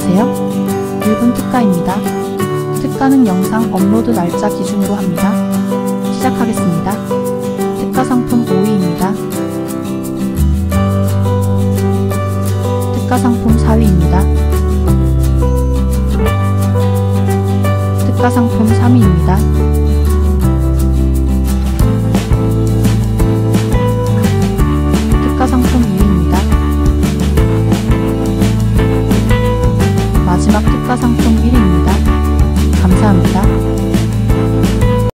안녕하세요. 1분 특가입니다. 특가는 영상 업로드 날짜 기준으로 합니다. 시작하겠습니다. 특가 상품 5위입니다. 특가 상품 4위입니다. 특가 상품 3위입니다.